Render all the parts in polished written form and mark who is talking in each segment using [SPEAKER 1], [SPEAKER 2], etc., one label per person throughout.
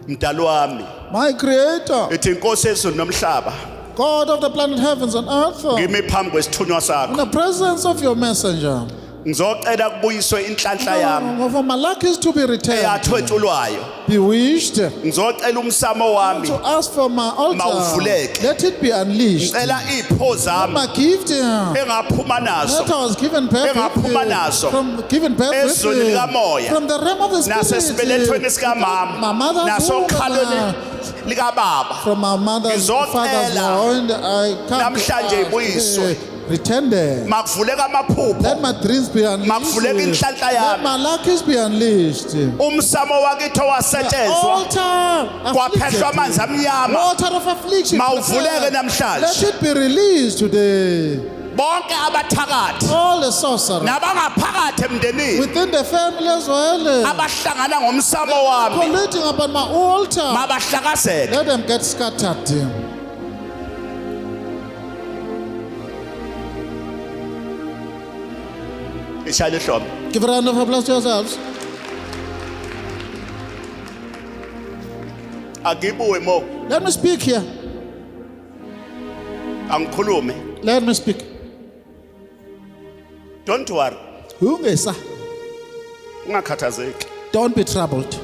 [SPEAKER 1] Mdali wami,
[SPEAKER 2] My creator,
[SPEAKER 1] ethi inkosi ezulu nomhlaba,
[SPEAKER 2] God of the planet heavens and earth,
[SPEAKER 1] ngime phambi kwesithunywa
[SPEAKER 2] in
[SPEAKER 1] sakho.
[SPEAKER 2] the presence of your messenger,
[SPEAKER 1] Ngizocela kubuyiswe inhlanhla yami
[SPEAKER 2] for my luck is to be returned,
[SPEAKER 1] eyathwetshulwayo.
[SPEAKER 2] bewitched,
[SPEAKER 1] Ngizocela umsamo wami
[SPEAKER 2] to ask for my altar,
[SPEAKER 1] Mawuvuleke.
[SPEAKER 2] let it be unleashed.
[SPEAKER 1] ngicela ipho zami
[SPEAKER 2] My gift
[SPEAKER 1] engaphuma nazo
[SPEAKER 2] that I was given birth
[SPEAKER 1] engaphuma nazo ezweni likamoya
[SPEAKER 2] from the realm of the
[SPEAKER 1] nasesibelethweni
[SPEAKER 2] spirit, my
[SPEAKER 1] sikamama
[SPEAKER 2] mother's womb,
[SPEAKER 1] nasokhalweni likababa.
[SPEAKER 2] from my mother's father's
[SPEAKER 1] Ngizocela
[SPEAKER 2] womb, I come
[SPEAKER 1] namhlanje
[SPEAKER 2] to
[SPEAKER 1] ibuyiswe.
[SPEAKER 2] return there.
[SPEAKER 1] Makuvuleka amaphupho,
[SPEAKER 2] Let my dreams be
[SPEAKER 1] makuvuleka
[SPEAKER 2] unleashed.
[SPEAKER 1] inhlanhla
[SPEAKER 2] Let
[SPEAKER 1] yami.
[SPEAKER 2] my luck be unleashed.
[SPEAKER 1] Umsamo wakithi owasetshenzwa
[SPEAKER 2] Altar
[SPEAKER 1] kwaphehlwa amanzi amnyama
[SPEAKER 2] Altar of affliction.
[SPEAKER 1] mawuvuleke
[SPEAKER 2] Let
[SPEAKER 1] namhlanje.
[SPEAKER 2] it be released today.
[SPEAKER 1] Bonke abathakathi
[SPEAKER 2] All the sorcerers
[SPEAKER 1] nabangaphakathi emndenini
[SPEAKER 2] within the family as well,
[SPEAKER 1] abahlangana ngomsamo wami
[SPEAKER 2] collecting upon my altar,
[SPEAKER 1] mabahlakazeke.
[SPEAKER 2] let them get scattered.
[SPEAKER 1] Ishayile ihlobo.
[SPEAKER 2] Give a round of applause to yourselves.
[SPEAKER 1] Agibuwe mo,
[SPEAKER 2] Let me speak here.
[SPEAKER 1] angikhulume.
[SPEAKER 2] Let me speak.
[SPEAKER 1] Don't worry,
[SPEAKER 2] Ungesa.
[SPEAKER 1] ungakhathazeki.
[SPEAKER 2] Don't be troubled.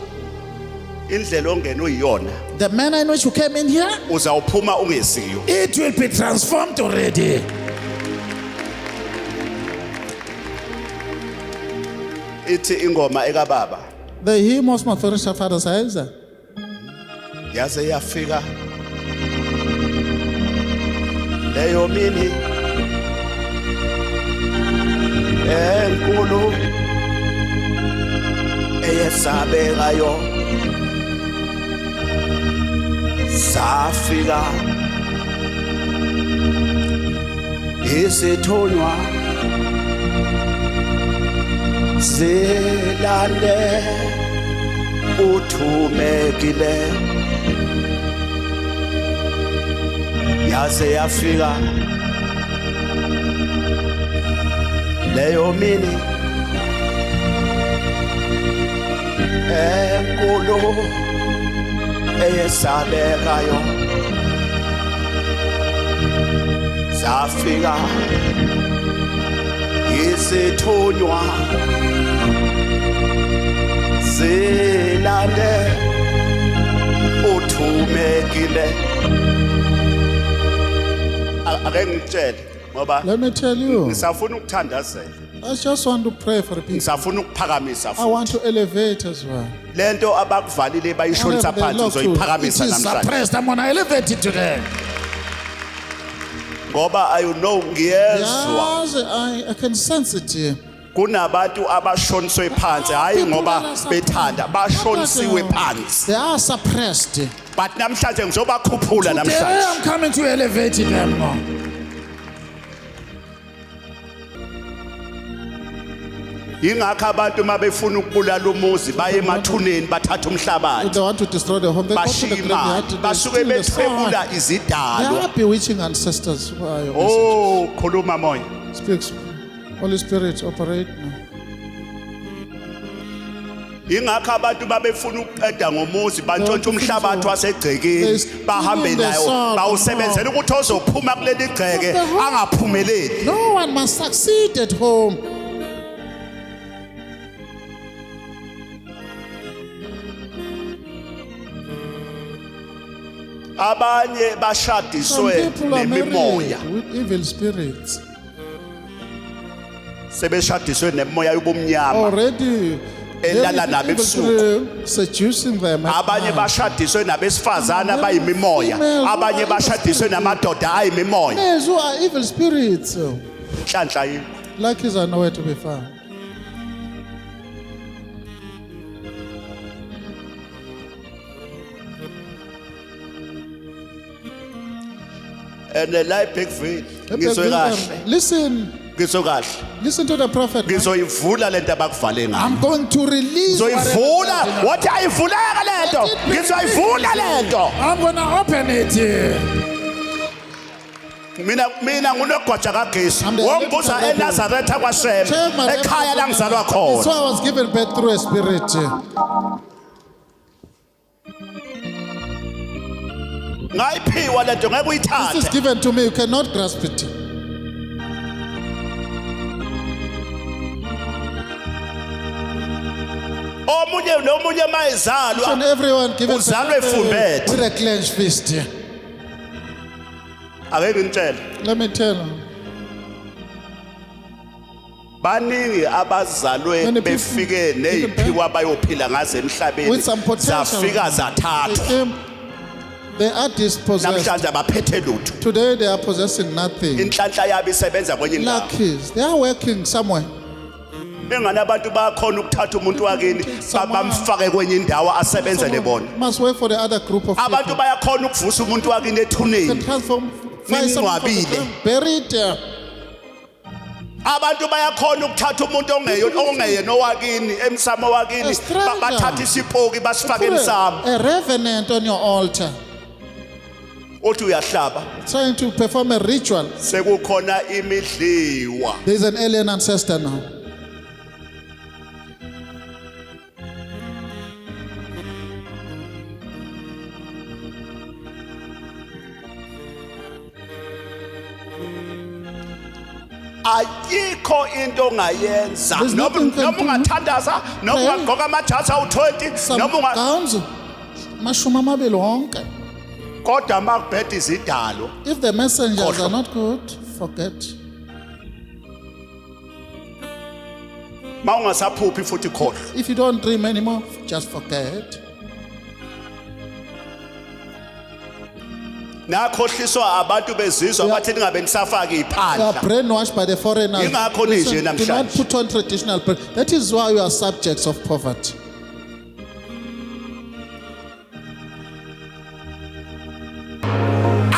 [SPEAKER 1] Indlela ongena uyiyona
[SPEAKER 2] The manner in which you came in here,
[SPEAKER 1] uzawuphuma ungeziyo.
[SPEAKER 2] it will be transformed already.
[SPEAKER 1] Ithi ingoma ekababa
[SPEAKER 2] The hymn of my father says,
[SPEAKER 1] yaze yafika leyo mini enkulu eyesabekayo safika isithunywa zilande uthumekile yaze yafika leyo mini enkulu eyesabekayo zafika isithunywa zilande uthumekile. Ake ngitshele ngoba
[SPEAKER 2] let me tell you,
[SPEAKER 1] ngisafuna ukuthandazela,
[SPEAKER 2] I just want to pray for the people.
[SPEAKER 1] ngisafuna ukuphakamisa
[SPEAKER 2] I
[SPEAKER 1] futhi.
[SPEAKER 2] want to elevate as well.
[SPEAKER 1] Lento abakuvalile bayishonisa
[SPEAKER 2] Whatever they
[SPEAKER 1] phansi
[SPEAKER 2] look to,
[SPEAKER 1] uzoyiphakamisa
[SPEAKER 2] it is
[SPEAKER 1] namhlanje.
[SPEAKER 2] suppressed. I'm going to elevate it today.
[SPEAKER 1] Ngoba I know ngiyezwa
[SPEAKER 2] Yes, I can sense it here.
[SPEAKER 1] kunabantu abashoniswe phansi hayi
[SPEAKER 2] People
[SPEAKER 1] ngoba
[SPEAKER 2] that are suppressed.
[SPEAKER 1] bethanda bashonisiwe phansi.
[SPEAKER 2] They are suppressed.
[SPEAKER 1] But namhlanje ngizobakhuphula
[SPEAKER 2] Today
[SPEAKER 1] namhlanje.
[SPEAKER 2] I'm coming to elevate them more.
[SPEAKER 1] Ingakho abantu mabefuna ukubulala umuzi baye emathuneni bathatha
[SPEAKER 2] If
[SPEAKER 1] umhlabathi
[SPEAKER 2] they want to destroy the home, they go to the
[SPEAKER 1] bashiya
[SPEAKER 2] graveyard.
[SPEAKER 1] imali
[SPEAKER 2] They
[SPEAKER 1] basuke
[SPEAKER 2] steal the sword.
[SPEAKER 1] bethwebula
[SPEAKER 2] They
[SPEAKER 1] izidalwa.
[SPEAKER 2] are bewitching ancestors. Who are your
[SPEAKER 1] Oh, khuluma moya.
[SPEAKER 2] messengers? Speaks. Holy Spirit, operate now.
[SPEAKER 1] Ingakho abantu babefuna ukuqeda ngomuzi bantshontsha umhlabathi wasegcekeni
[SPEAKER 2] They steal
[SPEAKER 1] bahambe
[SPEAKER 2] the
[SPEAKER 1] nayo
[SPEAKER 2] sword.
[SPEAKER 1] bawusebenzela ukuthi ozophuma kuleli gceke angaphumeleli.
[SPEAKER 2] No one must succeed at home.
[SPEAKER 1] Abanye
[SPEAKER 2] Some
[SPEAKER 1] bashadiswe
[SPEAKER 2] people are
[SPEAKER 1] nemimoya,
[SPEAKER 2] married with evil spirits.
[SPEAKER 1] sebeshadiswe nemimoya yobumnyama
[SPEAKER 2] Already,
[SPEAKER 1] elala nabo
[SPEAKER 2] evil
[SPEAKER 1] ebusuku.
[SPEAKER 2] spirit seducing them. at
[SPEAKER 1] Abanye
[SPEAKER 2] night.
[SPEAKER 1] bashadiswe nabesifazana abayimimoya, abanye bashadiswe namadoda ayimimoya.
[SPEAKER 2] Males who are evil spirits,
[SPEAKER 1] Inhlanhla yini?
[SPEAKER 2] like is are nowhere to be found.
[SPEAKER 1] And la eBergville ngizwe kahle,
[SPEAKER 2] Listen,
[SPEAKER 1] ngizwe kahle.
[SPEAKER 2] listen to the prophet.
[SPEAKER 1] Ngizoyivula lento abakuvale ngayo.
[SPEAKER 2] I'm going to release.
[SPEAKER 1] Ngizoyivula,
[SPEAKER 2] whatever-
[SPEAKER 1] wathi ayivuleka lento. Ngizoyivula lento.
[SPEAKER 2] I'm going to open it here.
[SPEAKER 1] Mina ngunogwaja kagesi.
[SPEAKER 2] I'm the
[SPEAKER 1] Wongibuza
[SPEAKER 2] elected
[SPEAKER 1] eNazaretha kwaShem,
[SPEAKER 2] Check my
[SPEAKER 1] ekhaya la ngizalwa
[SPEAKER 2] So
[SPEAKER 1] khona.
[SPEAKER 2] I was given birth through a spirit.
[SPEAKER 1] ngayiphiwa lento ngeke
[SPEAKER 2] This is
[SPEAKER 1] uyithathe.
[SPEAKER 2] given to me. You cannot grasp it.
[SPEAKER 1] Omunye nomunye
[SPEAKER 2] And
[SPEAKER 1] mayezalwa
[SPEAKER 2] everyone given
[SPEAKER 1] uzalwe efumbethe.
[SPEAKER 2] with a clenched fist.
[SPEAKER 1] Ake ngintshele.
[SPEAKER 2] Let me tell you.
[SPEAKER 1] Baningi abazalwe
[SPEAKER 2] Many people
[SPEAKER 1] befike neziphiwa bayophila ngaze emhlabeni
[SPEAKER 2] with some potential.
[SPEAKER 1] zafika
[SPEAKER 2] They
[SPEAKER 1] zathatha
[SPEAKER 2] came, they are dispossessed.
[SPEAKER 1] namhlanje abaphethe lutho
[SPEAKER 2] Today they are possessing nothing.
[SPEAKER 1] inhlanhla yabo isebenza kwenye indawo
[SPEAKER 2] Luckies. They are working somewhere.
[SPEAKER 1] engane abantu bayakhona ukuthatha umuntu wakini bamfake kwenye indawo asebenze nebona
[SPEAKER 2] Must wait for the other group of
[SPEAKER 1] abantu
[SPEAKER 2] people.
[SPEAKER 1] bayakhona ukuvusa umuntu wakini
[SPEAKER 2] Can
[SPEAKER 1] ethuneni
[SPEAKER 2] transform. Find someone from the
[SPEAKER 1] Nimngcwabile.
[SPEAKER 2] ground, bury it there.
[SPEAKER 1] abantu bayakhona ukuthatha umuntu ongeyena owakini emsamo wakini
[SPEAKER 2] A stranger.
[SPEAKER 1] bathatha isipoki basifake
[SPEAKER 2] Put
[SPEAKER 1] emsamo
[SPEAKER 2] a revenant on your altar,
[SPEAKER 1] othi uyahlaba
[SPEAKER 2] trying to perform a ritual.
[SPEAKER 1] sekukhona imidliwa
[SPEAKER 2] There is an alien ancestor now.
[SPEAKER 1] ayikho into ongayenza
[SPEAKER 2] There's
[SPEAKER 1] noma
[SPEAKER 2] nothing you can do.
[SPEAKER 1] ungathandaza noma
[SPEAKER 2] Pray.
[SPEAKER 1] ungagqoka amajazi awu-20
[SPEAKER 2] Some
[SPEAKER 1] noma
[SPEAKER 2] gowns, mashumi amabili wonke.
[SPEAKER 1] kodwa makubheda izidalo
[SPEAKER 2] If the messengers
[SPEAKER 1] Khohlwa.
[SPEAKER 2] are not good, forget.
[SPEAKER 1] ma ungasaphuphi futhi khohlwa
[SPEAKER 2] If you don't dream anymore, just forget.
[SPEAKER 1] nakhohliswa abantu bezizwa
[SPEAKER 2] Yeah.
[SPEAKER 1] bathi ningabe nisafake
[SPEAKER 2] You are
[SPEAKER 1] iphandla
[SPEAKER 2] brainwashed by the foreigners.
[SPEAKER 1] Yingakho ninje
[SPEAKER 2] Listen, do not
[SPEAKER 1] namhlanje.
[SPEAKER 2] put on traditional prayer. That is why you are subjects of poverty.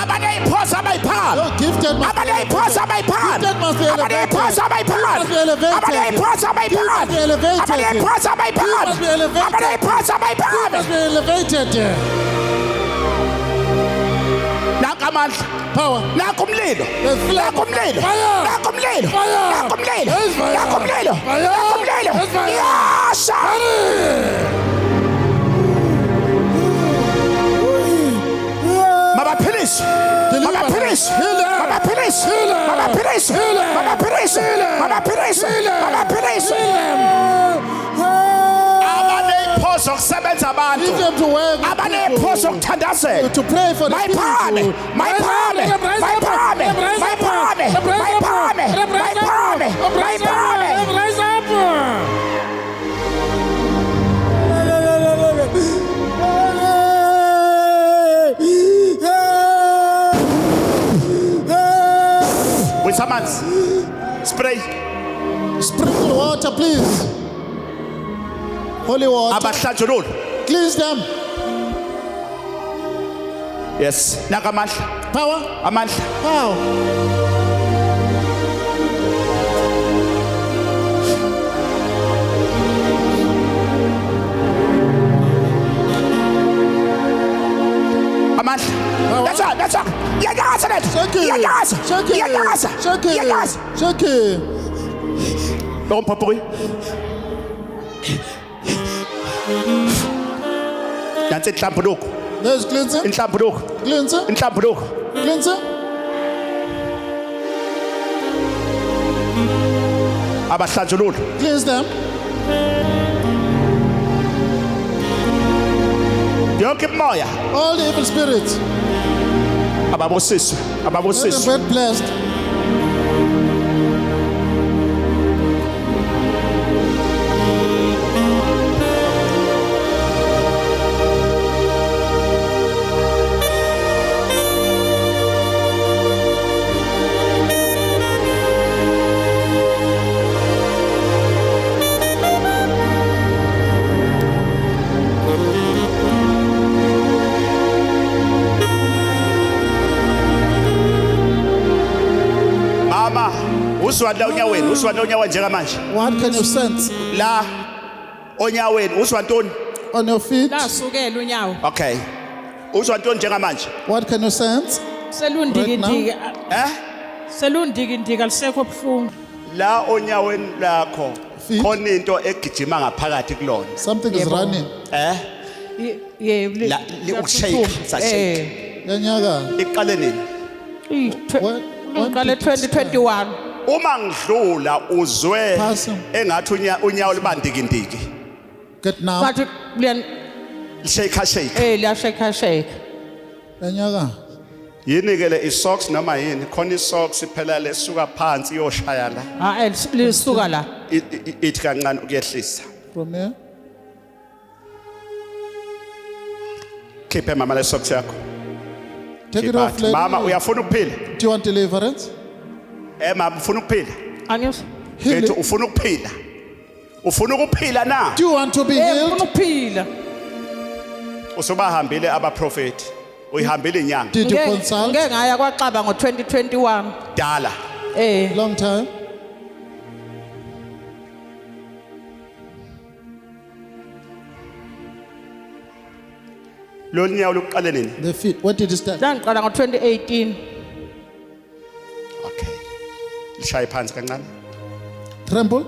[SPEAKER 1] abaneyiphosa abayiphala
[SPEAKER 2] Your gifted must be
[SPEAKER 1] abaneyiphosa abayiphala
[SPEAKER 2] Gifted must be elevated.
[SPEAKER 1] abaneyiphosa abayiphala
[SPEAKER 2] Must be elevated.
[SPEAKER 1] abaneyiphosa abayiphala
[SPEAKER 2] Must be elevated.
[SPEAKER 1] abaneyiphosa abayiphala
[SPEAKER 2] Must be elevated.
[SPEAKER 1] abaneyiphosa
[SPEAKER 2] You
[SPEAKER 1] abayiphala
[SPEAKER 2] must be elevated.
[SPEAKER 1] nakamandla
[SPEAKER 2] Power.
[SPEAKER 1] nakho umlilo
[SPEAKER 2] There's flame.
[SPEAKER 1] nakho umlilo
[SPEAKER 2] Fire.
[SPEAKER 1] nakho umlilo
[SPEAKER 2] Fire.
[SPEAKER 1] nakho umlilo
[SPEAKER 2] There's fire.
[SPEAKER 1] nakho umlilo
[SPEAKER 2] Fire.
[SPEAKER 1] nakho umlilo
[SPEAKER 2] There's fire.
[SPEAKER 1] yasha mabaphilisi
[SPEAKER 2] Deliverance.
[SPEAKER 1] mabaphilisi
[SPEAKER 2] Healing.
[SPEAKER 1] mabaphilisi
[SPEAKER 2] Healing.
[SPEAKER 1] mabaphilisi
[SPEAKER 2] Healing.
[SPEAKER 1] mabaphilisi
[SPEAKER 2] Healing.
[SPEAKER 1] mabaphilisi
[SPEAKER 2] Healing.
[SPEAKER 1] mabaphilisi abaneyiphoso kusebenza abantu
[SPEAKER 2] Leave them to work. with
[SPEAKER 1] abaneyiphoso
[SPEAKER 2] people.
[SPEAKER 1] kuthandazela
[SPEAKER 2] To pray for the
[SPEAKER 1] mayiphane
[SPEAKER 2] people.
[SPEAKER 1] mayiphane mayiphane mayiphane mayiphane mayiphane mayiphane with amanzi spray
[SPEAKER 2] Sprinkle water, please. Holy water.
[SPEAKER 1] abahlanjululi
[SPEAKER 2] Cleanse them.
[SPEAKER 1] yes nakamandla
[SPEAKER 2] Power.
[SPEAKER 1] amandla
[SPEAKER 2] Power.
[SPEAKER 1] amandla that's all yayaza lethu
[SPEAKER 2] Shake it.
[SPEAKER 1] yayaza
[SPEAKER 2] Shake it.
[SPEAKER 1] yayaza
[SPEAKER 2] Shake
[SPEAKER 1] yayaza
[SPEAKER 2] it. Shake it.
[SPEAKER 1] lo mphaphuri nansi inhlambuluko
[SPEAKER 2] There's cleansing.
[SPEAKER 1] inhlambuluko
[SPEAKER 2] Cleansing.
[SPEAKER 1] inhlambuluko
[SPEAKER 2] Cleansing.
[SPEAKER 1] abahlanjululi
[SPEAKER 2] Cleanse them.
[SPEAKER 1] yonke imimoya
[SPEAKER 2] All the evil spirits.
[SPEAKER 1] ababosiswe
[SPEAKER 2] Let them
[SPEAKER 1] ababosiswe
[SPEAKER 2] be blessed.
[SPEAKER 1] mama uzwani la onyaweni uzwani onyaweni njengamanje
[SPEAKER 2] What can you sense
[SPEAKER 1] la onyaweni uzwa ntoni
[SPEAKER 2] on your feet?
[SPEAKER 3] lasukela unyawo
[SPEAKER 1] okay uzwa ntoni njengamanje
[SPEAKER 2] What can you sense?
[SPEAKER 3] selundikindika
[SPEAKER 1] eh
[SPEAKER 3] selundikindika lisekho buhlungu
[SPEAKER 1] la onyaweni lakho
[SPEAKER 2] Feet.
[SPEAKER 1] khona into egijima ngaphakathi kulona
[SPEAKER 2] Something is
[SPEAKER 3] Yebo.
[SPEAKER 2] running.
[SPEAKER 1] eh
[SPEAKER 3] yebo
[SPEAKER 1] ukushake sashake
[SPEAKER 2] Yanyaka.
[SPEAKER 1] iqale nini?
[SPEAKER 3] Ngqale 2021.
[SPEAKER 1] Uma ngidlula uzwe
[SPEAKER 2] Phasa.
[SPEAKER 1] engathi unyawo libandikindiki.
[SPEAKER 2] Get now.
[SPEAKER 3] Ngathi
[SPEAKER 1] Shake.
[SPEAKER 3] liyasheka sheka.
[SPEAKER 2] Yanyaka.
[SPEAKER 1] Yini ke le isocks noma yini? Khona isocks phela lesuka phansi iyoshaya la.
[SPEAKER 3] Lisuka la.
[SPEAKER 1] Ithi kancane ukuyehlisa.
[SPEAKER 2] From here.
[SPEAKER 1] Khiphe mama le socks yakho.
[SPEAKER 2] Take it off,
[SPEAKER 1] Khipha.
[SPEAKER 2] lady.
[SPEAKER 1] Mama uyafuna ukuphila?
[SPEAKER 2] Do you want deliverance?
[SPEAKER 1] Mama ufuna ukuphila?
[SPEAKER 3] Angiyos.
[SPEAKER 1] Ethi ufuna ukuphila. Ufuna ukuphila na?
[SPEAKER 2] Do you want to be
[SPEAKER 3] Ngifuna
[SPEAKER 2] healed?
[SPEAKER 3] ukuphila.
[SPEAKER 1] Usubahambile abaprofeti. Uyihambile inyanga.
[SPEAKER 2] Did you consult?
[SPEAKER 3] Ngeke ngaya kwaXaba ngo2021.
[SPEAKER 1] Dala.
[SPEAKER 2] Long time.
[SPEAKER 1] Lo nyawo luqale nini?
[SPEAKER 2] The feet. What did you start?
[SPEAKER 3] Ngiqala ngo2018.
[SPEAKER 1] Okay. Lishaye phansi kancane.
[SPEAKER 2] Tremble.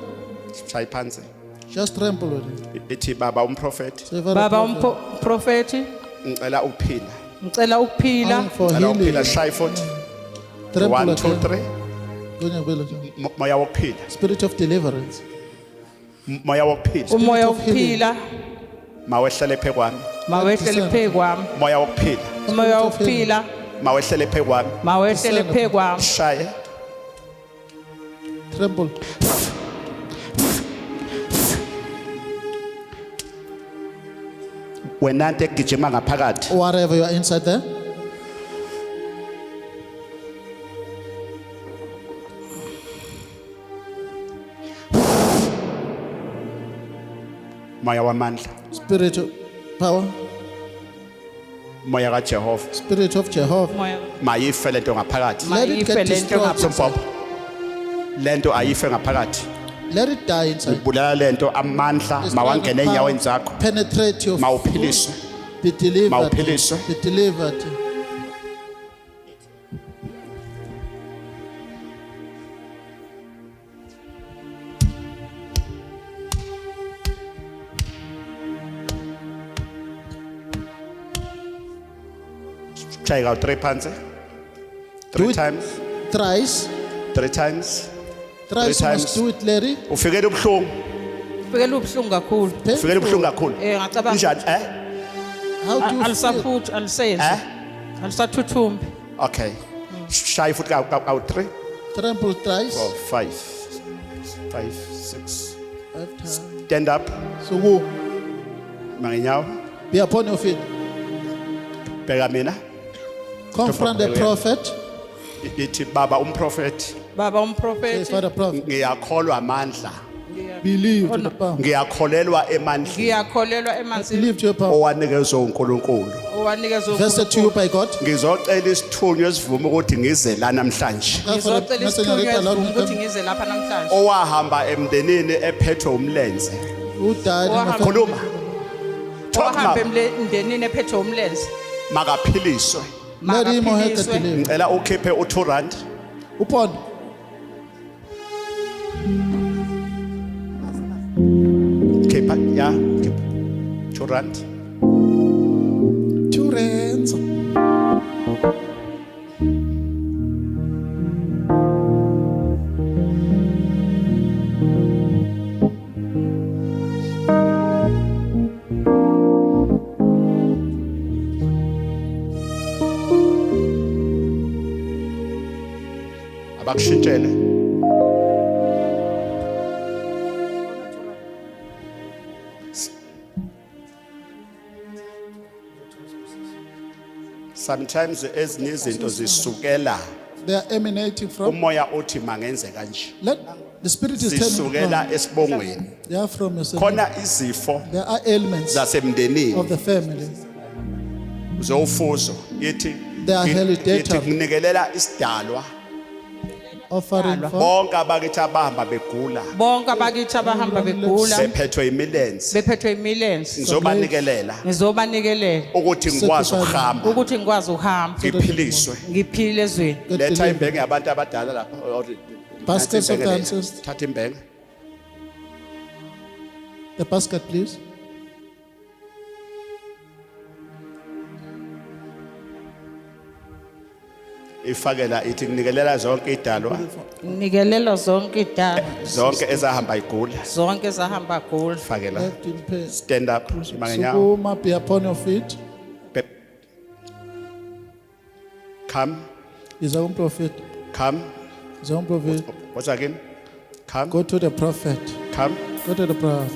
[SPEAKER 1] Shaye phansi.
[SPEAKER 2] Just tremble with it.
[SPEAKER 1] Ithi baba umprofeti.
[SPEAKER 2] Say, Father,
[SPEAKER 3] Baba
[SPEAKER 2] prophet,
[SPEAKER 3] umprofeti,
[SPEAKER 1] Ngicela ukuphila.
[SPEAKER 3] ngicela ukuphila.
[SPEAKER 2] ask for
[SPEAKER 1] Ngicela ukuphila
[SPEAKER 2] healing.
[SPEAKER 1] shaye futhi.
[SPEAKER 2] Tremble
[SPEAKER 1] 1 2
[SPEAKER 2] again.
[SPEAKER 1] 3.
[SPEAKER 2] Gonya village.
[SPEAKER 1] Moya wokuphila.
[SPEAKER 2] Spirit of deliverance.
[SPEAKER 1] Moya wokuphila.
[SPEAKER 3] Umoya
[SPEAKER 2] of healing.
[SPEAKER 3] wokuphila,
[SPEAKER 1] Mawehlele phe kwami.
[SPEAKER 3] mawehlele phe kwami.
[SPEAKER 1] Moya wokuphila.
[SPEAKER 3] Umoya wokuphila,
[SPEAKER 1] Mawehlele phe kwami.
[SPEAKER 3] mawehlele phe kwami.
[SPEAKER 1] Shaye.
[SPEAKER 2] Tremble.
[SPEAKER 1] Wena nto egijima ngaphakathi.
[SPEAKER 2] Whatever you are inside there.
[SPEAKER 1] Moya wamandla.
[SPEAKER 2] Spirit of power.
[SPEAKER 1] Moya kaJehova.
[SPEAKER 2] Spirit of Jehovah.
[SPEAKER 3] Umoya
[SPEAKER 1] Mayife lento ngaphakathi.
[SPEAKER 2] Let it
[SPEAKER 3] mayife
[SPEAKER 2] get
[SPEAKER 3] lento
[SPEAKER 2] destroyed.
[SPEAKER 3] ngaphakathi.
[SPEAKER 1] Sompopho. Lento ayife ngaphakathi.
[SPEAKER 2] Let it die inside.
[SPEAKER 1] Ubulala lento amandla
[SPEAKER 2] This
[SPEAKER 1] mawangene
[SPEAKER 2] kind of
[SPEAKER 1] enyaweni
[SPEAKER 2] power
[SPEAKER 1] zakho.
[SPEAKER 2] penetrate your
[SPEAKER 1] Mawuphiliswe.
[SPEAKER 2] be delivered.
[SPEAKER 1] Mawuphiliswe.
[SPEAKER 2] Be delivered.
[SPEAKER 1] Shaye ka 3 phansi.
[SPEAKER 2] Do
[SPEAKER 1] 3
[SPEAKER 2] it.
[SPEAKER 1] times.
[SPEAKER 2] Thrice.
[SPEAKER 1] 3 times.
[SPEAKER 2] Thrice you
[SPEAKER 1] times.
[SPEAKER 2] must do it, Larry.
[SPEAKER 1] Ufikele ubuhlungu.
[SPEAKER 3] Fikele ubuhlungu kakhulu.
[SPEAKER 1] Ufikele ubuhlungu kakhulu.
[SPEAKER 3] Ngicabanga
[SPEAKER 1] Njani
[SPEAKER 2] How do you feel?
[SPEAKER 3] alisafuthi alisenze. Alisathuthumbi.
[SPEAKER 1] Okay. Shaye futhi ka 3.
[SPEAKER 2] Tremble thrice.
[SPEAKER 1] 4 5 5 6.
[SPEAKER 2] 5 times.
[SPEAKER 1] Stand up.
[SPEAKER 2] So go.
[SPEAKER 1] Manginyawo.
[SPEAKER 2] Be upon your feet.
[SPEAKER 1] Bheka mina.
[SPEAKER 2] Confront the prophet.
[SPEAKER 1] Ithi baba umprofeti.
[SPEAKER 3] Baba
[SPEAKER 2] Say,
[SPEAKER 3] umprofeti,
[SPEAKER 2] Father prophet.
[SPEAKER 1] Ngiyakholwa amandla.
[SPEAKER 2] Believe to the power.
[SPEAKER 1] Ngiyakholelwa emandleni
[SPEAKER 3] ngiyakholelwa emanzini
[SPEAKER 2] Believe to your power.
[SPEAKER 1] owanikezwe uNkulunkulu.
[SPEAKER 3] owanikezwe
[SPEAKER 2] Vested to you by God.
[SPEAKER 1] Ngizocela isithunywa esivuma ukuthi ngize la namhlanje.
[SPEAKER 3] ngizocela isithunywa esivuma ukuthi ngize lapha namhlanje.
[SPEAKER 1] Owahamba emndenini ephethwe umlenze.
[SPEAKER 2] Who died in the
[SPEAKER 3] Wahamba-
[SPEAKER 2] family.
[SPEAKER 1] Khuluma. Talk
[SPEAKER 3] Owahamba
[SPEAKER 1] now.
[SPEAKER 3] emndenini ephethwe umlenze.
[SPEAKER 1] Makaphiliswe.
[SPEAKER 2] Let him or her get
[SPEAKER 3] Makaphiliswe.
[SPEAKER 2] delivered.
[SPEAKER 1] Ngicela ukhiphe u2
[SPEAKER 2] Upon.
[SPEAKER 1] khipha ya khipha R2.
[SPEAKER 2] 2 rands.
[SPEAKER 1] Abakushintshele. Sometimes ezinye izinto zisukela
[SPEAKER 2] They are emanating from.
[SPEAKER 1] umoya othi mangenze kanje.
[SPEAKER 2] Let the spirit is telling
[SPEAKER 1] Zisukela
[SPEAKER 2] you.
[SPEAKER 1] esibongweni.
[SPEAKER 2] They are from yourself.
[SPEAKER 1] Khona izifo
[SPEAKER 2] There are ailments
[SPEAKER 1] zasemndenini
[SPEAKER 2] of the family.
[SPEAKER 1] zofuzo yithi
[SPEAKER 2] They are hereditary.
[SPEAKER 1] yithi kunikelela isidalwa
[SPEAKER 2] Offering for.
[SPEAKER 1] bonke abakithi abahamba begula
[SPEAKER 3] bonke abakithi abahamba begula
[SPEAKER 1] bephethwe imilenze
[SPEAKER 3] bephethwe imilenze
[SPEAKER 1] ngizobanikelela
[SPEAKER 3] ngizobanikelela
[SPEAKER 1] ukuthi ngikwazi ukuhamba
[SPEAKER 3] ukuthi ngikwazi ukuhamba
[SPEAKER 1] ngiphiliswe.
[SPEAKER 3] ngiphile ezweni.
[SPEAKER 2] Get
[SPEAKER 1] Letha
[SPEAKER 2] delivered.
[SPEAKER 1] imbenge yabantu abadala lapha.
[SPEAKER 2] Baskets of dancers.
[SPEAKER 1] Thatha imbenge.
[SPEAKER 2] The basket, please.
[SPEAKER 1] ifakela ithi kunikelela zonke idalwa
[SPEAKER 3] Nikelela zonke idala.
[SPEAKER 1] zonke ezahamba igula
[SPEAKER 3] Zonke zahamba gula.
[SPEAKER 1] fakela
[SPEAKER 2] Left in pain.
[SPEAKER 1] stand up mangenyawo
[SPEAKER 2] Sukuma, be upon your feet.
[SPEAKER 1] come
[SPEAKER 2] Iza umprofit.
[SPEAKER 1] come
[SPEAKER 2] Iza umprofit.
[SPEAKER 1] what's again come
[SPEAKER 2] Go to the prophet.
[SPEAKER 1] come
[SPEAKER 2] Go to the prophet.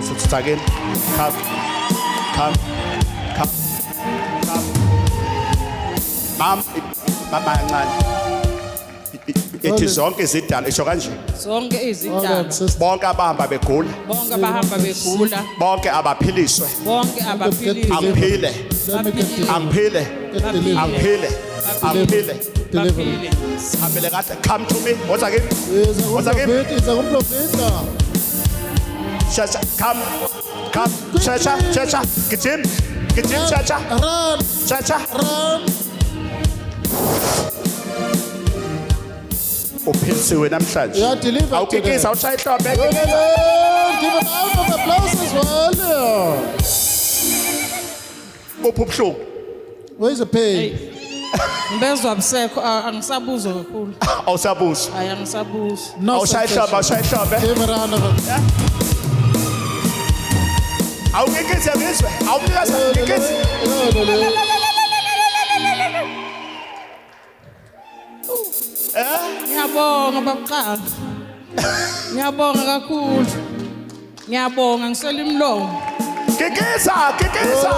[SPEAKER 1] what's again come come come come mama kancane ithi zonke izidalwa isho kanje
[SPEAKER 3] Zonke
[SPEAKER 2] Hold on,
[SPEAKER 3] izidala.
[SPEAKER 2] sister.
[SPEAKER 1] bonke abahamba begula
[SPEAKER 3] Bonke bahamba begula.
[SPEAKER 1] bonke abaphiliswe
[SPEAKER 3] Bonke abaphiliswe.
[SPEAKER 1] angiphile
[SPEAKER 2] Let me get delivered.
[SPEAKER 1] angiphile
[SPEAKER 2] Get delivered.
[SPEAKER 1] angiphile angiphile
[SPEAKER 2] Delivered.
[SPEAKER 1] hambele kahle come to me what's again
[SPEAKER 2] Iza
[SPEAKER 1] what's again
[SPEAKER 2] umprofit. Iza umprofit.
[SPEAKER 1] Chacha, come, chacha, chacha, gijim, chacha,
[SPEAKER 2] Run.
[SPEAKER 1] chacha.
[SPEAKER 2] Run.
[SPEAKER 1] Uphilisiwe namhlanje.
[SPEAKER 2] You are delivered today.
[SPEAKER 1] Awukikisa ushaya ihlombe.
[SPEAKER 2] Give him a round of applause as well.
[SPEAKER 1] Kuphi ubuhlungu?
[SPEAKER 2] Where is the pain?
[SPEAKER 3] Ngibezwa busekho angisabuzo kakhulu.
[SPEAKER 1] Awusabuza.
[SPEAKER 3] Hayi angisabuzo.
[SPEAKER 2] No
[SPEAKER 1] Awushaya ihlombe, awushaya ihlombe.
[SPEAKER 2] Give him a round of applause.
[SPEAKER 1] Awukikisa ngizwe. Awukikisa ngikisi.
[SPEAKER 3] Ngiyabonga babuqala. Ngiyabonga kakhulu. Ngiyabonga ngisela imlomo.
[SPEAKER 1] Kikisa, kikisa.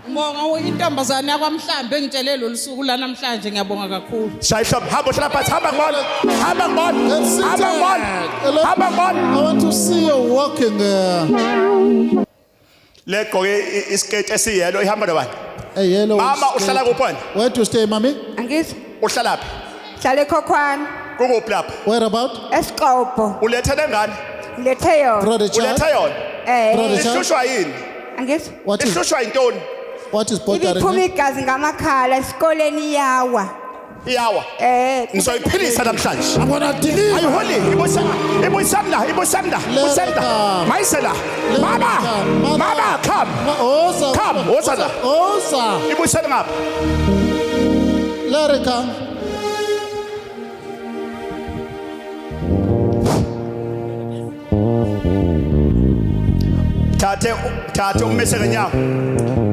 [SPEAKER 3] Ngibonga intombazane yakwamhlambe engitshele losuku la namhlanje ngiyabonga kakhulu.
[SPEAKER 1] Shaya ihlombe, hamba uhlala phansi, hamba ngibona. Hamba ngibona.
[SPEAKER 2] Let's sit
[SPEAKER 1] Hamba ngibona.
[SPEAKER 2] down.
[SPEAKER 1] Hamba ngibona.
[SPEAKER 2] I want to see you walking there.
[SPEAKER 1] Legqoke isketi esiyelo ihamba nobani?
[SPEAKER 2] A yellow.
[SPEAKER 1] Mama
[SPEAKER 2] skirt.
[SPEAKER 1] uhlala kuphi wena?
[SPEAKER 2] Where to stay, mommy?
[SPEAKER 4] Angithi
[SPEAKER 1] Uhlala phi?
[SPEAKER 4] hlala ekhokhwana
[SPEAKER 1] Kukuphi lapha?
[SPEAKER 2] Where about?
[SPEAKER 4] esiqobo
[SPEAKER 1] Ulethe ngane?
[SPEAKER 4] lethe yona
[SPEAKER 2] Brother child.
[SPEAKER 1] Ulethe yona?
[SPEAKER 2] Brother child.
[SPEAKER 1] Ihlushwa yini?
[SPEAKER 4] angithi
[SPEAKER 2] What is
[SPEAKER 1] Ihlushwa intoni?
[SPEAKER 4] ibiphuma
[SPEAKER 2] bothering you?
[SPEAKER 4] igazi ngamakhala esikoleni yawa
[SPEAKER 1] Iyawa. Ngizoyiphilisa namhlanje.
[SPEAKER 2] I'm gonna deliver.
[SPEAKER 1] Ayiholi, ibuyisana la. Mayisela. Mama. Mama, come.
[SPEAKER 2] Oza.
[SPEAKER 1] Come, oza la.
[SPEAKER 2] Oza.
[SPEAKER 1] Ibuyisana ngapha.
[SPEAKER 2] Let it come.
[SPEAKER 1] Thathe umise ngenyawo.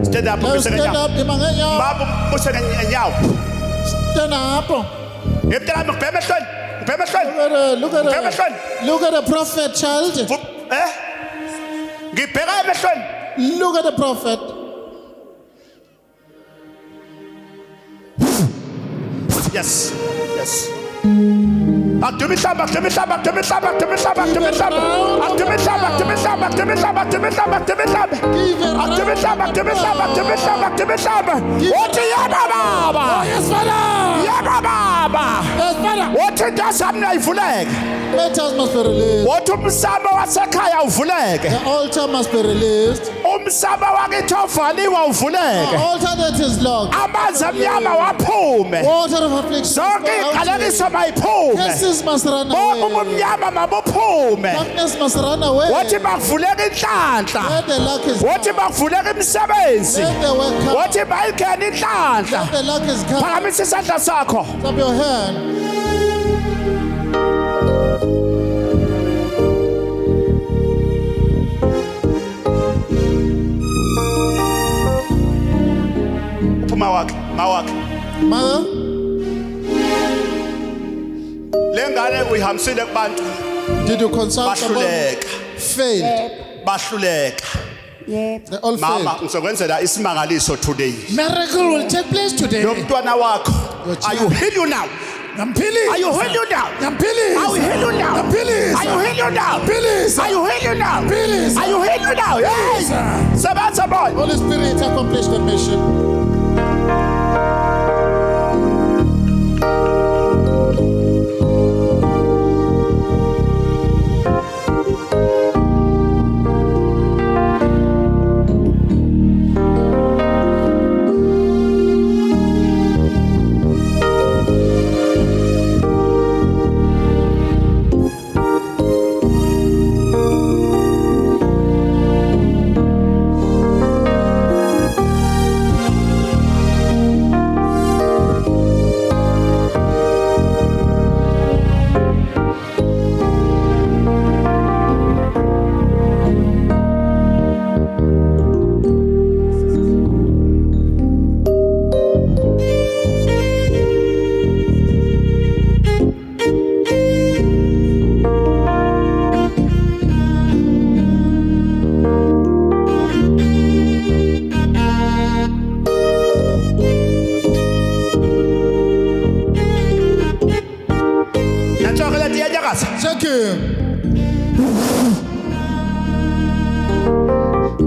[SPEAKER 1] Stand up
[SPEAKER 2] Now
[SPEAKER 1] umise
[SPEAKER 2] stand
[SPEAKER 1] ngenyawo.
[SPEAKER 2] up. Imangenya.
[SPEAKER 1] Baba umise ngenyawo.
[SPEAKER 2] Stand up.
[SPEAKER 1] Ngibheka emehlweni. Ngibheka emehlweni.
[SPEAKER 2] Look at look at the prophet, child.
[SPEAKER 1] Ngibheka emehlweni.
[SPEAKER 2] Look at the prophet.
[SPEAKER 1] Yes. Yes. Aktumihlaba. What yaba baba?
[SPEAKER 2] Yes, father.
[SPEAKER 1] Yaba baba.
[SPEAKER 2] Yes, father.
[SPEAKER 1] What indasamna ivuleke?
[SPEAKER 2] Matters must be released.
[SPEAKER 1] What umsamo wasekhaya uvuleke?
[SPEAKER 2] The altar must be released.
[SPEAKER 1] Umsamo wakithi ovaliwe
[SPEAKER 2] The
[SPEAKER 1] uvuleke.
[SPEAKER 2] altar that is locked.
[SPEAKER 1] Amanzi amnyama waphume.
[SPEAKER 2] Water of affliction.
[SPEAKER 1] Zonke iqalekiso mayiphume.
[SPEAKER 2] Curses must run
[SPEAKER 1] Bonke
[SPEAKER 2] away.
[SPEAKER 1] ubumnyama mabuphume.
[SPEAKER 2] Darkness must run away.
[SPEAKER 1] Wathi bakuvuleka inhlanhla.
[SPEAKER 2] Let the luck is
[SPEAKER 1] Wathi bakuvuleka imisebenzi.
[SPEAKER 2] Let the work come.
[SPEAKER 1] Wathi bayingena inhlanhla.
[SPEAKER 2] Let the luck is come.
[SPEAKER 1] Phakamisa isandla sakho.
[SPEAKER 2] Up your hand.
[SPEAKER 1] Mawakhe.
[SPEAKER 2] Mother,
[SPEAKER 1] Lengane uyihambisile kubantu.
[SPEAKER 2] did you consult someone?
[SPEAKER 1] Bahluleka.
[SPEAKER 2] Failed.
[SPEAKER 1] Bahluleka.
[SPEAKER 4] yebo
[SPEAKER 2] They all
[SPEAKER 1] Mama
[SPEAKER 2] failed.
[SPEAKER 1] ngizokwenzela isimangaliso today.
[SPEAKER 2] Miracle will take place today.
[SPEAKER 1] Lo mntwana wakho.
[SPEAKER 2] Your
[SPEAKER 1] Are you heal you now?
[SPEAKER 2] Nampili.
[SPEAKER 1] Are you heal you now?
[SPEAKER 2] Nampili.
[SPEAKER 1] Are you heal you now?
[SPEAKER 2] Nampili.
[SPEAKER 1] Are you heal you now?
[SPEAKER 2] Nampili.
[SPEAKER 1] Are you heal you now?
[SPEAKER 2] Nampili.
[SPEAKER 1] Are you heal you now? Yes. Sebenza boy.
[SPEAKER 2] Holy Spirit accomplished the mission.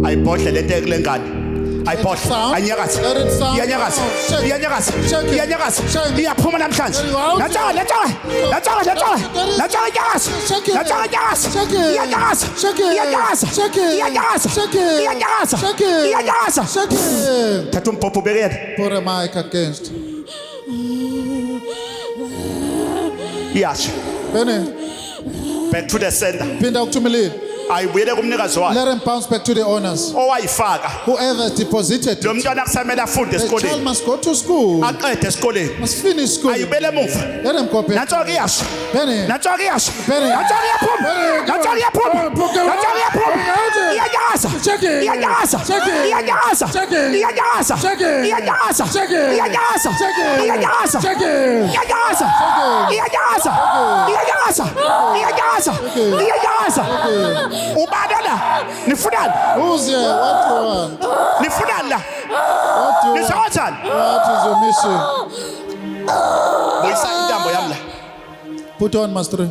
[SPEAKER 1] ayibhodle lento ekulengane ayibhodle
[SPEAKER 2] sound.
[SPEAKER 1] anyakaza
[SPEAKER 2] Let it sound.
[SPEAKER 1] iyanyakaza
[SPEAKER 2] Shake it.
[SPEAKER 1] iyanyakaza
[SPEAKER 2] Shake it.
[SPEAKER 1] iyanyakaza
[SPEAKER 2] Shake it.
[SPEAKER 1] iyaphuma namhlanje
[SPEAKER 2] Very well.
[SPEAKER 1] natsaka
[SPEAKER 2] Shake it.
[SPEAKER 1] inyakaza
[SPEAKER 2] Shake it.
[SPEAKER 1] natsaka inyakaza
[SPEAKER 2] Shake it.
[SPEAKER 1] iyanyakaza
[SPEAKER 2] Shake it.
[SPEAKER 1] iyanyakaza
[SPEAKER 2] Shake it.
[SPEAKER 1] iyanyakaza
[SPEAKER 2] Shake it.
[SPEAKER 1] iyanyakaza
[SPEAKER 2] Shake it.
[SPEAKER 1] iyanyakaza
[SPEAKER 2] Shake it.
[SPEAKER 1] thatha umbhobho ubekele
[SPEAKER 2] Put a mic against.
[SPEAKER 1] iyasha
[SPEAKER 2] Benny,
[SPEAKER 1] back to the sender
[SPEAKER 2] pinda ukuthumela.
[SPEAKER 1] ayibuyele kumnikazi wayo
[SPEAKER 2] Let him bounce back to the owners.
[SPEAKER 1] owayifaka
[SPEAKER 2] Whoever has deposited
[SPEAKER 1] lo
[SPEAKER 2] it.
[SPEAKER 1] mntwana kusamele afunde
[SPEAKER 2] The child
[SPEAKER 1] esikoleni
[SPEAKER 2] must go to school.
[SPEAKER 1] aqede esikoleni
[SPEAKER 2] Must finish school.
[SPEAKER 1] ayibele emuva
[SPEAKER 2] Let him go back.
[SPEAKER 1] nantsoko iyasha
[SPEAKER 2] Benny.
[SPEAKER 1] nantsoko iyasha
[SPEAKER 2] Benny.
[SPEAKER 1] nantsoko iyaphuma nantsoko iyaphuma nantsoko iyaphuma iyanyakaza iyanyakaza iyanyakaza iyanyakaza iyanyakaza iyanyakaza iyanyakaza iyanyakaza iyanyakaza iyanyakaza iyanyakaza iyanyakaza ubadala nifunani
[SPEAKER 2] Who's here? What do you want?
[SPEAKER 1] nifunani la
[SPEAKER 2] What do you want?
[SPEAKER 1] nisawathani
[SPEAKER 2] What is your mission?
[SPEAKER 1] buyisa intambo yami la
[SPEAKER 2] Put on, Master.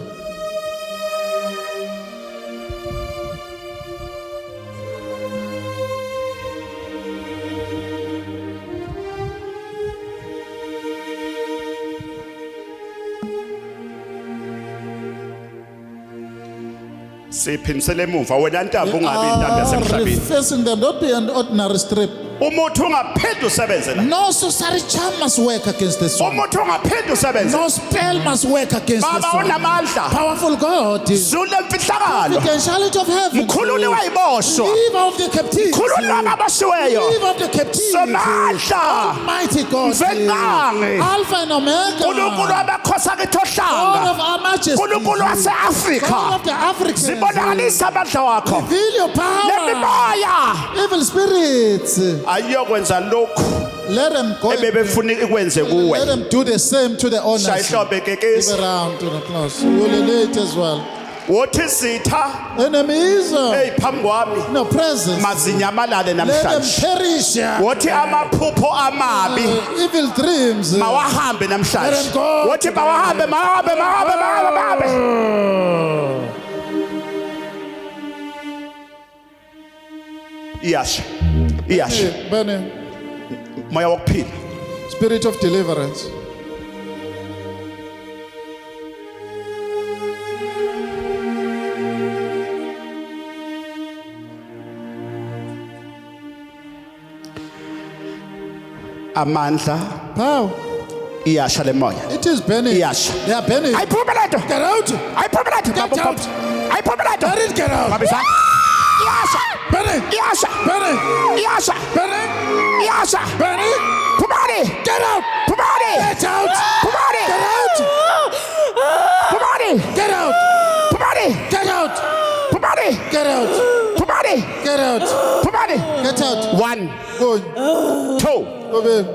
[SPEAKER 1] siphinisele emuva wena ntambo ungabi intambo yasemhlabeni
[SPEAKER 2] Refacing them, not be an ordinary strip.
[SPEAKER 1] umuntu ungaphinde usebenze la
[SPEAKER 2] No sorcery charm must work against this one.
[SPEAKER 1] umuntu ungaphinde usebenze
[SPEAKER 2] No spell must work against this
[SPEAKER 1] baba
[SPEAKER 2] one.
[SPEAKER 1] unamandla
[SPEAKER 2] Powerful God,
[SPEAKER 1] zulu emfihlakalo
[SPEAKER 2] potentiality of heaven,
[SPEAKER 1] mkhululi wayiboshwa
[SPEAKER 2] leave of the captivity,
[SPEAKER 1] mkhululi wababoshiweyo
[SPEAKER 2] leave of the captivity,
[SPEAKER 1] somandla
[SPEAKER 2] mighty God,
[SPEAKER 1] mvenqangi
[SPEAKER 2] Alpha and
[SPEAKER 1] uNkulunkulu
[SPEAKER 2] Omega,
[SPEAKER 1] wabakhosi akithi
[SPEAKER 2] God
[SPEAKER 1] ohlanga
[SPEAKER 2] of our majesty,
[SPEAKER 1] uNkulunkulu
[SPEAKER 2] God
[SPEAKER 1] wase-Afrika
[SPEAKER 2] of the Africans,
[SPEAKER 1] sibonakalisa amandla wakho
[SPEAKER 2] reveal your power,
[SPEAKER 1] lemimoya
[SPEAKER 2] evil spirits,
[SPEAKER 1] ayiyokwenza lokhu
[SPEAKER 2] let them go,
[SPEAKER 1] ebebefuna ikwenze
[SPEAKER 2] let
[SPEAKER 1] kuwe
[SPEAKER 2] them do the same to the
[SPEAKER 1] shaya
[SPEAKER 2] owners.
[SPEAKER 1] ihlombe
[SPEAKER 2] Give
[SPEAKER 1] kekesi
[SPEAKER 2] around to the close. We'll elate as well.
[SPEAKER 1] wothi zitha
[SPEAKER 2] Enemies,
[SPEAKER 1] ey'phambi kwami
[SPEAKER 2] no presence.
[SPEAKER 1] mazinyamalale
[SPEAKER 2] Let them
[SPEAKER 1] namhlanje
[SPEAKER 2] perish.
[SPEAKER 1] wothi amaphupho amabi
[SPEAKER 2] Evil dreams.
[SPEAKER 1] mawahambe namhlanje
[SPEAKER 2] Let them go.
[SPEAKER 1] wothi mawahambe mahambe mahambe mahambe mahambe iyasha iyasha
[SPEAKER 2] Benny,
[SPEAKER 1] moya wokuphila
[SPEAKER 2] spirit of deliverance.
[SPEAKER 1] amandla
[SPEAKER 2] Power.
[SPEAKER 1] iyasha le moya
[SPEAKER 2] It is Benny.
[SPEAKER 1] iyasha
[SPEAKER 2] They are Benny.
[SPEAKER 1] ayiphume lento
[SPEAKER 2] Get out.
[SPEAKER 1] ayiphume lento
[SPEAKER 2] Get
[SPEAKER 1] baba
[SPEAKER 2] out.
[SPEAKER 1] ayiphume lento
[SPEAKER 2] Let it get out.
[SPEAKER 1] babisa iyasha
[SPEAKER 2] Benny.
[SPEAKER 1] iyasha
[SPEAKER 2] Benny.
[SPEAKER 1] iyasha
[SPEAKER 2] Benny.
[SPEAKER 1] iyasha
[SPEAKER 2] Benny.
[SPEAKER 1] phumani
[SPEAKER 2] Get out.
[SPEAKER 1] phumani
[SPEAKER 2] Get out.
[SPEAKER 1] phumani
[SPEAKER 2] Get out.
[SPEAKER 1] phumani
[SPEAKER 2] Get out.
[SPEAKER 1] phumani
[SPEAKER 2] Get out.
[SPEAKER 1] phumani
[SPEAKER 2] Get out.
[SPEAKER 1] phumani
[SPEAKER 2] Get out.
[SPEAKER 1] phumani
[SPEAKER 2] Get out.
[SPEAKER 1] 1
[SPEAKER 2] Go.
[SPEAKER 1] 2
[SPEAKER 2] Go, babe.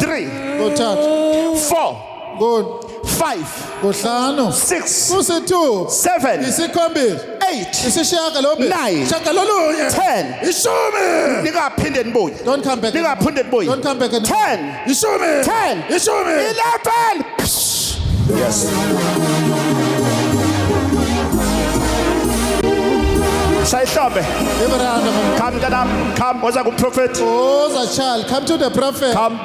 [SPEAKER 1] 3
[SPEAKER 2] Go touch.
[SPEAKER 1] 4
[SPEAKER 2] Go.
[SPEAKER 1] 5
[SPEAKER 2] Go hlanu.
[SPEAKER 1] 6
[SPEAKER 2] Kuse 2.
[SPEAKER 1] 7
[SPEAKER 2] Isikhombisa.
[SPEAKER 1] 8
[SPEAKER 2] Isishaka lobe.
[SPEAKER 1] 9
[SPEAKER 2] Shaka lolunye.
[SPEAKER 1] 10
[SPEAKER 2] Ishumi.
[SPEAKER 1] ningaphinde nibuye
[SPEAKER 2] Don't come back.
[SPEAKER 1] ningaphinde nibuye
[SPEAKER 2] Don't come back.
[SPEAKER 1] 10
[SPEAKER 2] Ishumi.
[SPEAKER 1] 10
[SPEAKER 2] Ishumi.
[SPEAKER 1] 11 yes sayihlombe
[SPEAKER 2] Give it a round of applause.
[SPEAKER 1] come mntanam come woza kumprofethi
[SPEAKER 2] Oh, the child. Come to the prophet.
[SPEAKER 1] come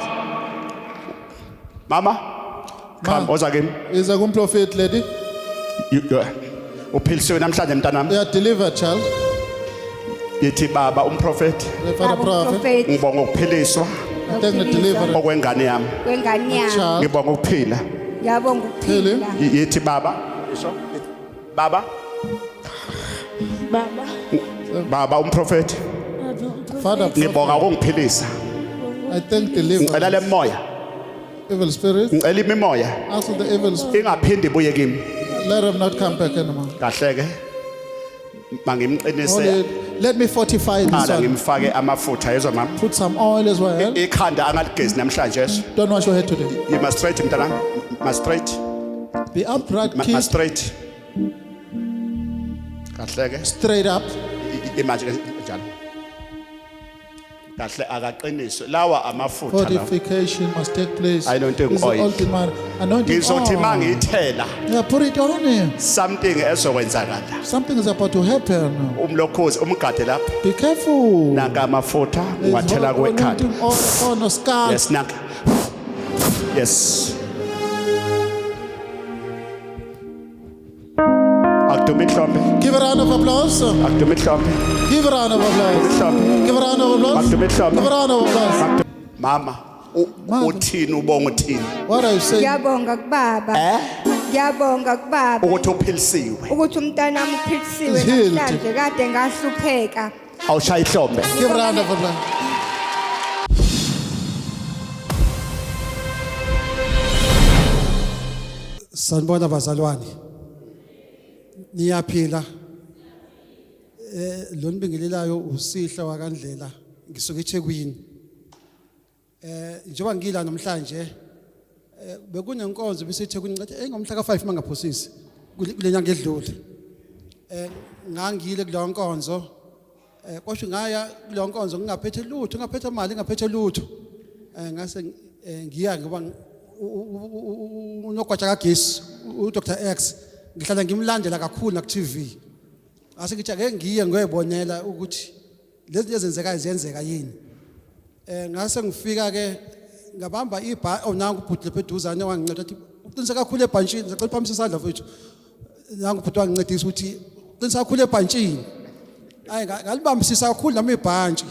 [SPEAKER 1] mama come
[SPEAKER 2] Ma.
[SPEAKER 1] woza kimi
[SPEAKER 2] Is a good prophet, lady.
[SPEAKER 1] uphilisiwe namhlanje mntanam
[SPEAKER 2] They are delivered, child.
[SPEAKER 1] yithi baba umprofethi
[SPEAKER 2] The father prophet.
[SPEAKER 4] Prophet
[SPEAKER 1] ngibonga ukuphiliswa
[SPEAKER 2] I thank the deliverer.
[SPEAKER 1] okwengane yami
[SPEAKER 4] wengane yami.
[SPEAKER 2] Child.
[SPEAKER 1] ngibonga ukuphila
[SPEAKER 4] Yabonga ukuphila.
[SPEAKER 1] yithi baba baba baba umprofethi
[SPEAKER 2] Father
[SPEAKER 1] ngibonga
[SPEAKER 2] prophet.
[SPEAKER 1] ukungiphilisa
[SPEAKER 2] I thank the
[SPEAKER 1] ngicela le
[SPEAKER 2] deliverer.
[SPEAKER 1] moya
[SPEAKER 2] Evil spirit.
[SPEAKER 1] ngicela imimoya
[SPEAKER 2] Ask the evil spirit.
[SPEAKER 1] ingaphindi ibuye kimi
[SPEAKER 2] Let him not come back anymore.
[SPEAKER 1] kahle ke mangimqinise
[SPEAKER 2] Only, let me fortify this
[SPEAKER 1] ala
[SPEAKER 2] one.
[SPEAKER 1] ngimfake amafutha yezwa mama
[SPEAKER 2] Put some oil as well.
[SPEAKER 1] ikhanda angaligezi namhlanje
[SPEAKER 2] Don't wash your head today.
[SPEAKER 1] you must straight mntana must straight
[SPEAKER 2] Be upright,
[SPEAKER 1] must
[SPEAKER 2] keep
[SPEAKER 1] straight kahle ke
[SPEAKER 2] straight up.
[SPEAKER 1] imagine njalo kahle akaqiniswe lawa amafutha lawa
[SPEAKER 2] Fortification must take place.
[SPEAKER 1] Anointing
[SPEAKER 2] It's the
[SPEAKER 1] oil.
[SPEAKER 2] ultimate anointing
[SPEAKER 1] ngizothi
[SPEAKER 2] oil.
[SPEAKER 1] mangiyithela
[SPEAKER 2] Yeah, put it on him.
[SPEAKER 1] something ezokwenzakala
[SPEAKER 2] Something is about to happen.
[SPEAKER 1] umlokhozi umgade lapha
[SPEAKER 2] Be careful.
[SPEAKER 1] naka amafutha
[SPEAKER 2] There's
[SPEAKER 1] ungathela kwekhanda
[SPEAKER 2] anointing oil upon the skull.
[SPEAKER 1] yes naka yes akudume ihlombe
[SPEAKER 2] Give a round of applause.
[SPEAKER 1] akudume ihlombe
[SPEAKER 2] Give a round of applause.
[SPEAKER 1] ihlombe
[SPEAKER 2] Give a round of applause.
[SPEAKER 1] Akudume ihlombe
[SPEAKER 2] Give a round of applause.
[SPEAKER 1] mama
[SPEAKER 2] Mama.
[SPEAKER 1] uthini ubonga uthini
[SPEAKER 2] What are you saying?
[SPEAKER 4] Ngiyabonga kubaba. Ngiyabonga kubaba
[SPEAKER 1] ukuthi uphilisiwe
[SPEAKER 4] ukuthi umntana wami uphilisiwe
[SPEAKER 2] He's healed.
[SPEAKER 4] namhlanje kade ngahlupheka.
[SPEAKER 1] awushaya ihlombe
[SPEAKER 2] Give a round of applause.
[SPEAKER 5] Sanibona bazalwane. Niyaphila. Lo nibingelelayo usihla wakandlela ngisuka eThekwini. Njengoba ngila namhlanje bekunenkonzo beseThekwini ngathi engomhla ka5 mangaphosisi kule nyanga edlule. Ngangile kuleyo nkonzo kwasho ngaya kuleyo nkonzo ngingaphethe lutho ngaphethe imali ngaphethe lutho. Ngase ngiya ngoba unogwaja kagesi uDr X ngihlala ngimlandela kakhulu na TV ase ngithi ake ngiye ngoyibonela ukuthi lezi ezenzekayo ziyenzeka yini ngase ngifika ke ngabamba ibha onangu ubhudle pheduzane wanginceda ukuthi uqinisa kakhulu ebhantshini ngicela phamisa isandla mfethu nangu ubhudle wangincedisa ukuthi uqinisa kakhulu ebhantshini ayi ngalibambisisa kakhulu nami ibhantshi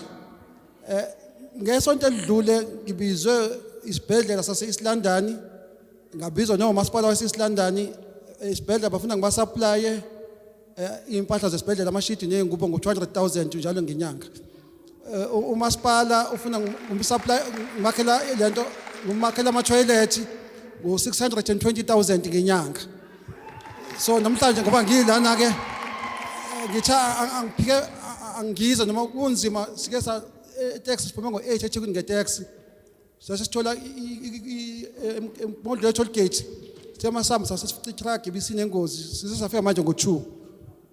[SPEAKER 5] ngesonto elidlule ngibizwe isibhedlela sase East London ngabizwa nomasipala wase East London isibhedlela bafuna ngibasupply impahla zesibhedlela amashidi nezingubo ngo200,000 njalo ngenyanga umasipala ufuna ngumsupply ngimakhela lento ngimakhela ama toilet ngo620,000 ngenyanga so namhlanje ngoba ngilana ke ngitha angiphike angiza noma kunzima sike sa taxi siphume ngo8 eThekwini ngetaxi sasithola imodlo toll gate semasamba sasifica truck ibisinengozi sisafika manje ngo2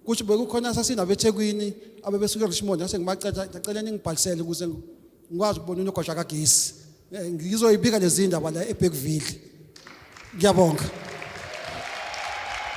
[SPEAKER 5] kuthi bekukhona sasinabe eThekwini abebesuka eRichmond ngase ngibacela ningibhalisele ukuze ngikwazi ukubona unogwaja kagesi ngizoyibika lezi ndaba la eBergville ngiyabonga